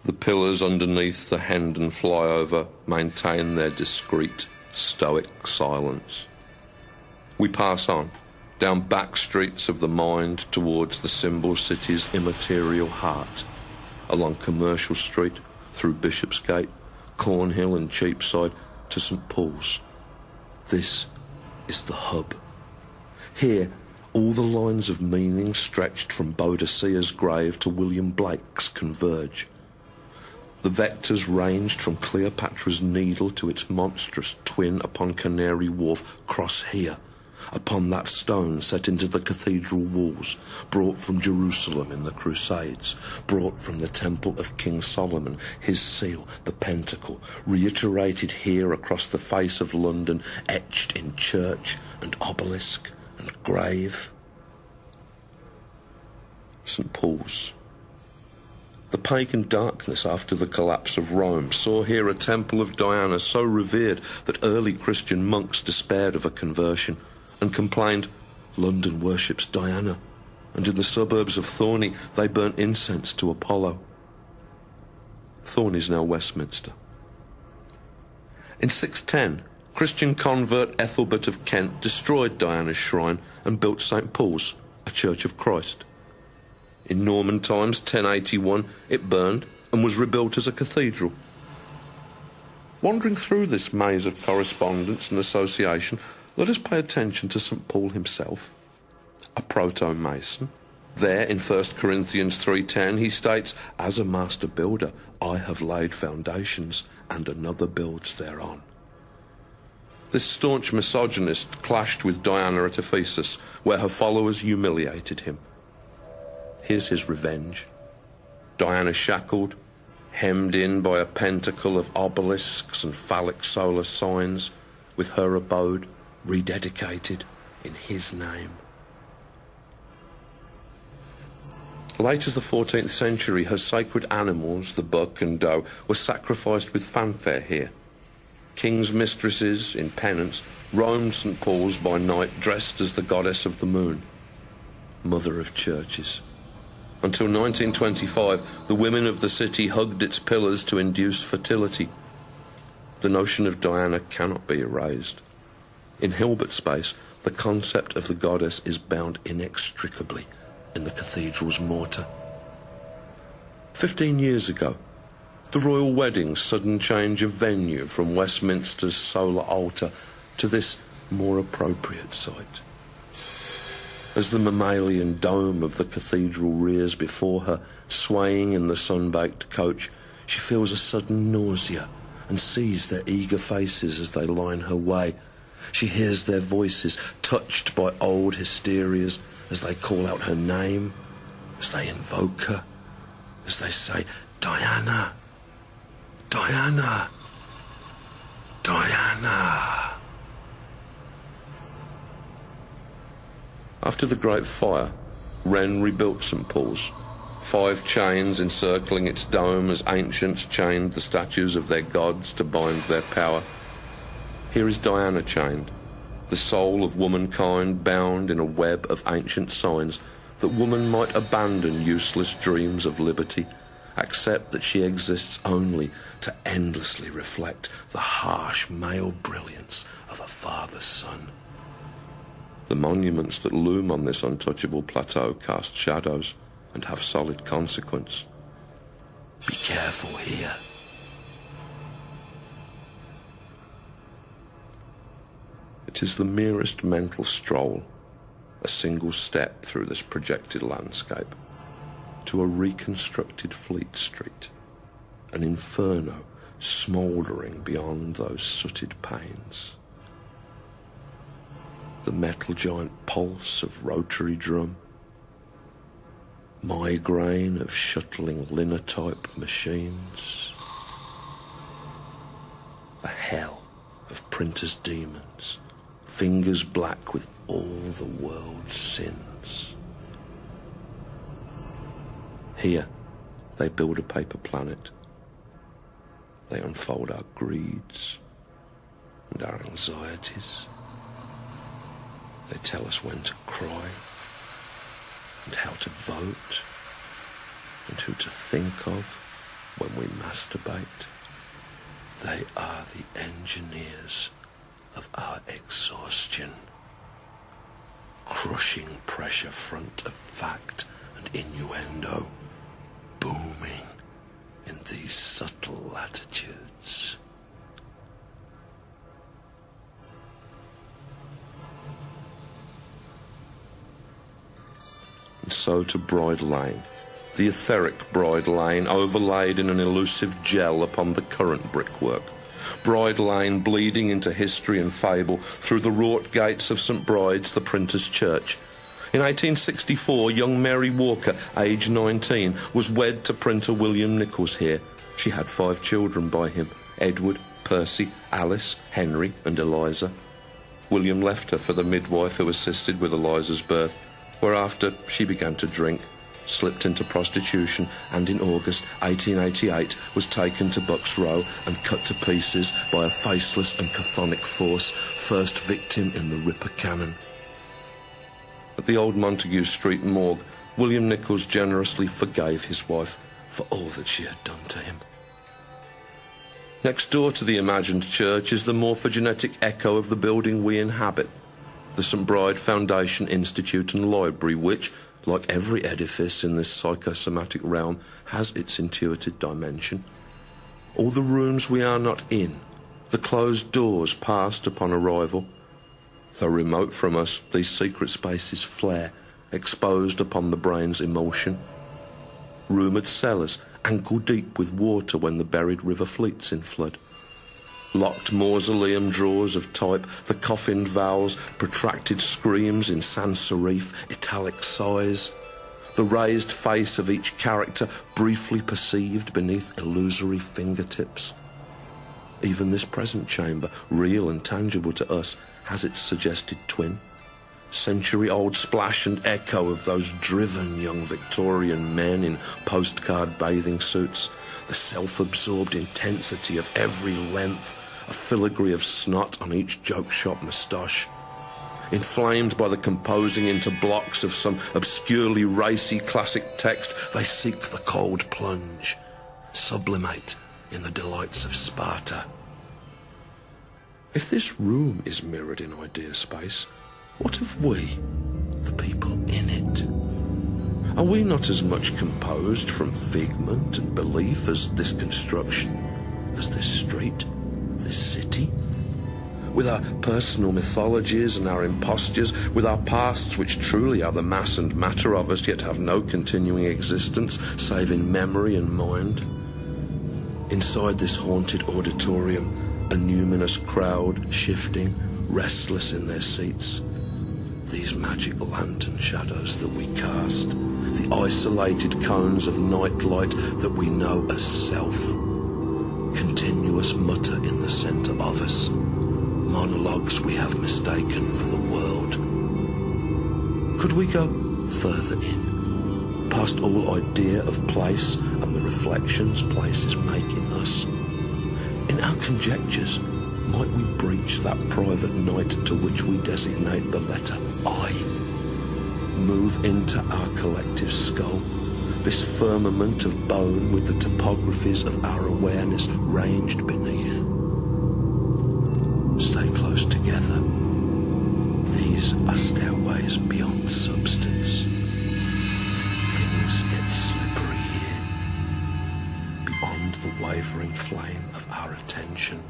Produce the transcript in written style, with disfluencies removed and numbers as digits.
The pillars underneath the Hendon flyover maintain their discreet, stoic silence. We pass on, down back streets of the mind towards the symbol city's immaterial heart, along Commercial Street, through Bishopsgate, Cornhill and Cheapside to St Paul's. This is the hub. Here, all the lines of meaning stretched from Boadicea's grave to William Blake's converge. The vectors ranged from Cleopatra's Needle to its monstrous twin upon Canary Wharf cross here, upon that stone set into the cathedral walls, brought from Jerusalem in the Crusades, brought from the temple of King Solomon, his seal, the pentacle, reiterated here across the face of London, etched in church and obelisk and grave. St Paul's. The pagan darkness after the collapse of Rome saw here a temple of Diana so revered that early Christian monks despaired of a conversion and complained, "London worships Diana," and in the suburbs of Thorney they burnt incense to Apollo. Thorney is now Westminster. In 610, Christian convert Ethelbert of Kent destroyed Diana's shrine and built St Paul's, a church of Christ. In Norman times, 1081, it burned and was rebuilt as a cathedral. Wandering through this maze of correspondence and association, let us pay attention to St Paul himself, a proto-Mason. There, in 1 Corinthians 3:10, he states, "As a master builder, I have laid foundations, and another builds thereon." This staunch misogynist clashed with Diana at Ephesus, where her followers humiliated him. Here's his revenge. Diana shackled, hemmed in by a pentacle of obelisks and phallic solar signs, with her abode rededicated in his name. Late as the 14th century, her sacred animals, the buck and doe, were sacrificed with fanfare here. King's mistresses, in penance, roamed St Paul's by night dressed as the goddess of the moon, mother of churches. Until 1925, the women of the city hugged its pillars to induce fertility. The notion of Diana cannot be erased. In Hilbert space, the concept of the goddess is bound inextricably in the cathedral's mortar. 15 years ago, the royal wedding's sudden change of venue from Westminster's solar altar to this more appropriate site. As the mammalian dome of the cathedral rears before her, swaying in the sun-baked coach, she feels a sudden nausea and sees their eager faces as they line her way. She hears their voices, touched by old hysterias, as they call out her name, as they invoke her, as they say, "Diana, Diana, Diana." After the Great Fire, Wren rebuilt St Paul's, 5 chains encircling its dome as ancients chained the statues of their gods to bind their power. Here is Diana chained, the soul of womankind bound in a web of ancient signs, that woman might abandon useless dreams of liberty, accept that she exists only to endlessly reflect the harsh male brilliance of a father's son. The monuments that loom on this untouchable plateau cast shadows and have solid consequence. Be careful here. It is the merest mental stroll, a single step through this projected landscape, to a reconstructed Fleet Street, an inferno smouldering beyond those sooted panes. The metal giant pulse of rotary drum, migraine of shuttling linotype machines, a hell of printers' demons, fingers black with all the world's sins. Here, they build a paper planet. They unfold our greeds and our anxieties. They tell us when to cry and how to vote and who to think of when we masturbate. They are the engineers of our exhaustion. Crushing pressure front of fact and innuendo, booming in these subtle latitudes. And so to Bride Lane, the etheric Bride Lane overlaid in an elusive gel upon the current brickwork. Bride Lane bleeding into history and fable through the wrought gates of St Bride's, the printer's church. In 1864, young Mary Walker, aged 19, was wed to printer William Nichols here. She had 5 children by him: Edward, Percy, Alice, Henry and Eliza. William left her for the midwife who assisted with Eliza's birth, whereafter she began to drink, slipped into prostitution, and in August 1888 was taken to Bucks Row and cut to pieces by a faceless and chthonic force, first victim in the Ripper Cannon. At the old Montague Street morgue, William Nichols generously forgave his wife for all that she had done to him. Next door to the imagined church is the morphogenetic echo of the building we inhabit, the St Bride Foundation Institute and Library, which, like every edifice in this psychosomatic realm, has its intuited dimension. All the rooms we are not in, the closed doors passed upon arrival. Though remote from us, these secret spaces flare, exposed upon the brain's emulsion. Rumoured cellars, ankle-deep with water when the buried river fleets in flood. Locked mausoleum drawers of type, the coffined vowels, protracted screams in sans serif, italic sighs. The raised face of each character briefly perceived beneath illusory fingertips. Even this present chamber, real and tangible to us, has its suggested twin. Century-old splash and echo of those driven young Victorian men in postcard bathing suits, the self-absorbed intensity of every length, a filigree of snot on each joke shop moustache. Inflamed by the composing into blocks of some obscurely racy classic text, they seek the cold plunge, sublimate in the delights of Sparta. If this room is mirrored in idea space, what of we, the people in it? Are we not as much composed from figment and belief as this construction, as this street, this city? With our personal mythologies and our impostures, with our pasts which truly are the mass and matter of us, yet have no continuing existence save in memory and mind. Inside this haunted auditorium, a numinous crowd, shifting, restless in their seats. These magic lantern shadows that we cast, the isolated cones of night light that we know as self. Continuous mutter in the centre of us, monologues we have mistaken for the world. Could we go further in, past all idea of place and the reflections places make in us? In our conjectures, might we breach that private night to which we designate the letter I? Move into our collective skull, this firmament of bone with the topographies of our awareness ranged beneath. Stay close together. These are stairways beyond substance. Things get slippery here, beyond the wavering flame of our attention.